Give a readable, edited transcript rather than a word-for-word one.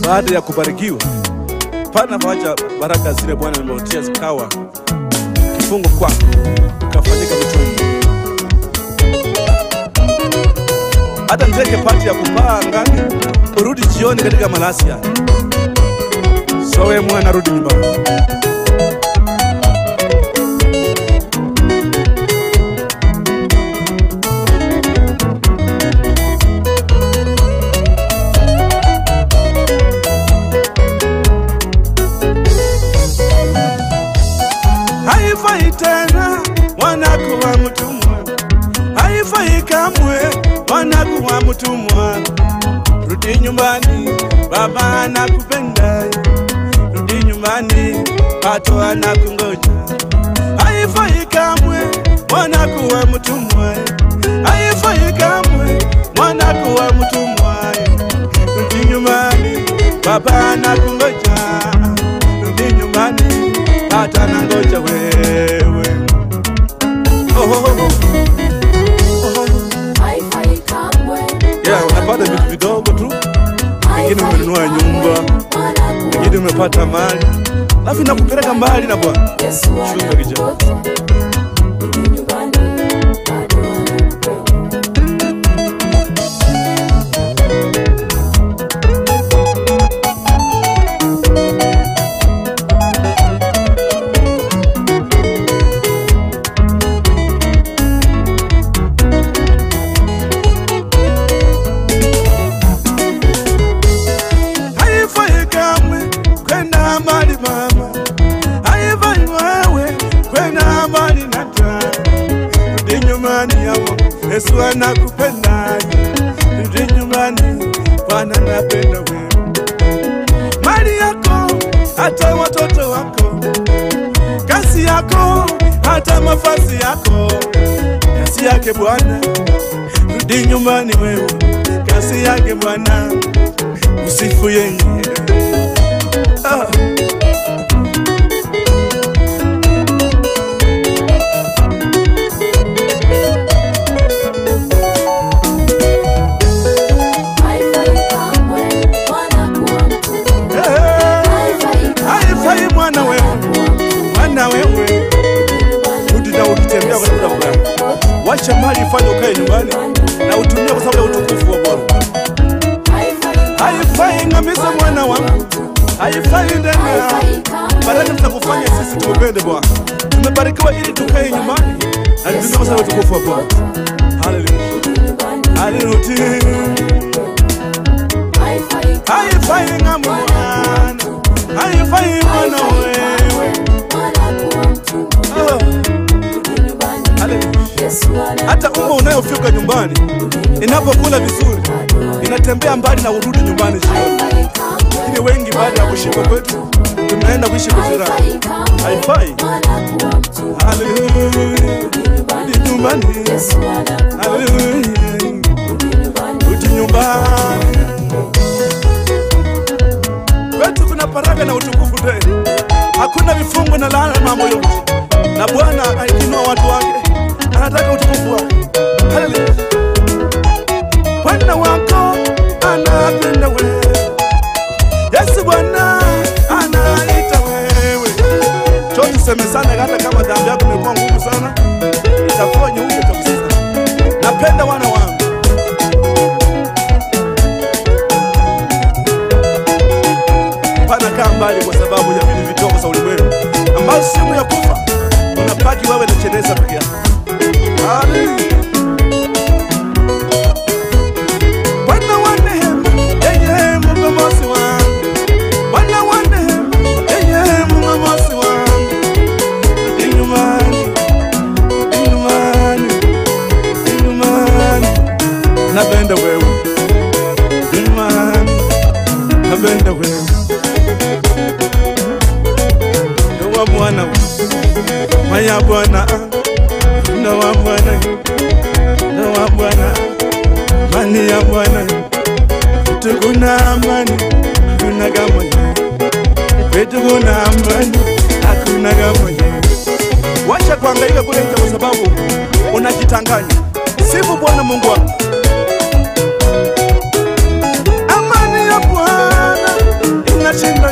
Baada ya kubarikiwa, pana wacha baraka zile Bwana amewatia zikawa kifungo kwako, ukafanyika mtume. Hata ndege pati ya kupaa angani, urudi jioni katika Malasia. Sowe mwana rudi nyumbani. Haifai tena wanakuwa mtumwa, haifai kamwe wanakuwa mtumwa. Rudi nyumbani, baba anakupenda. Rudi nyumbani, watu anakungoja. Haifai kamwe wanakuwa mtumwa, haifai kamwe wanakuwa mtumwa. Rudi nyumbani, baba anakungoja. Rudi nyumbani, hata nangoja wewe. Yeah, unapata vitu vidogo tu. Wengine umenunua nyumba, wengine umepata mali, alafu nakupeleka mbali na Bwana. Chunga kijana. Yesu anakupenda. Rudi nyumbani, Bwana anapenda wewe. Mali yako, hata watoto wako, kazi yako, hata mavazi yako, kazi yake Bwana. Rudi nyumbani wewe, kazi yake Bwana. Usifu yeye. Wacha mali ifanye ukae nyumbani na utumie kwa sababu ya utukufu wa Bwana. Haifai ngamiza mwana wangu, haifai tena. Baraka tutakufanya sisi tukupende Bwana. Tumebarikiwa ili tukae nyumbani na tutumie kwa sababu ya utukufu wa Bwana. Hallelujah. Hallelujah. Haifai ngamiza mwana, haifai mwana wewe. Hata umma unayofika nyumbani, inapokula vizuri, inatembea mbali na urudi nyumbani jioni. Lakini wengi baada ya kushiba kwetu, tunaenda kuishi kujirani. Haifai. Hallelujah. Rudi nyumbani. Hallelujah. Rudi nyumbani. Kwetu kuna baraka na utukufu tele. Hakuna vifungo na laana mambo yote. Na Bwana akiinua watu wake, anataka utukufu wake. Hallelujah. Bwana wako anapenda wewe. Yesu Bwana anaita wewe. Chote semezana hata kama dhambi yako imekuwa ngumu sana, itakuwa nyeupe kabisa. Napenda wana wangu. Pana kaa mbali kwa sababu ya vitu vidogo za ulimwengu ambazo simu ya kufa. Unabaki wewe na cheneza peke yako. Hallelujah. Bwana wa neema, yeye mkombozi wangu. Bwana wa neema, yeye mkombozi wangu. Rudi nyumbani, rudi nyumbani, rudi nyumbani. Napenda wewe. Rudi nyumbani, napenda wewe. Ewa Bwana, maya Bwana, na wa Bwana, na wa Bwana, mani ya Bwana. Tukuna amani, kuna gamoni. Tukuna amani, hakuna gamoni. Acha kuhangaika kule nje kwa sababu unajitanganya. Sifu Bwana Mungu wako. Amani ya Bwana inashinda